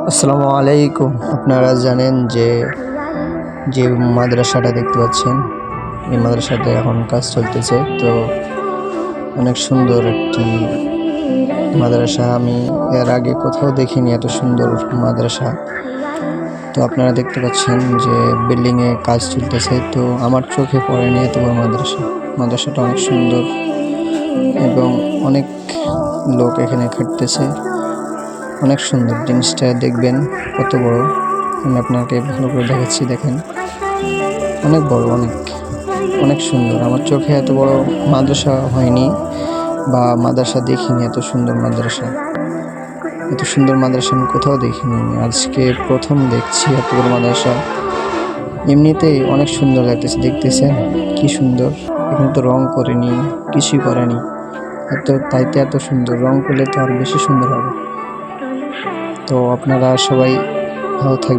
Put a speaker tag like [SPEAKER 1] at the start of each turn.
[SPEAKER 1] আসসালামু আলাইকুম। আপনারা জানেন যে যে মাদ্রাসাটা দেখতে পাচ্ছেন, এই মাদ্রাসাতে এখন কাজ চলতেছে। তো অনেক সুন্দর একটি মাদ্রাসা, আমি এর আগে কোথাও দেখিনি এত সুন্দর মাদ্রাসা। তো আপনারা দেখতে পাচ্ছেন যে বিল্ডিংয়ে কাজ চলতেছে। তো আমার চোখে পড়েনি এত বড় মাদ্রাসা। মাদ্রাসাটা অনেক সুন্দর এবং অনেক লোক এখানে খাটতেছে। অনেক সুন্দর, জিনিসটা দেখবেন কত বড়। আমি আপনাকে ভালো করে দেখাচ্ছি, দেখেন অনেক বড়, অনেক অনেক সুন্দর। আমার চোখে এত বড় মাদ্রাসা হয়নি বা মাদ্রাসা দেখিনি। এত সুন্দর মাদ্রাসা, এত সুন্দর মাদ্রাসা আমি কোথাও দেখিনি। আজকে প্রথম দেখছি এত বড় মাদ্রাসা। এমনিতেই অনেক সুন্দর লাগতেছে, দেখতেছেন কি সুন্দর। এখানে তো রং করেনি, কিছুই করেনি, তাইতে এত সুন্দর। রং করলে তো আরো বেশি সুন্দর হবে। তো আপনারা সবাই ভালো থাকবেন।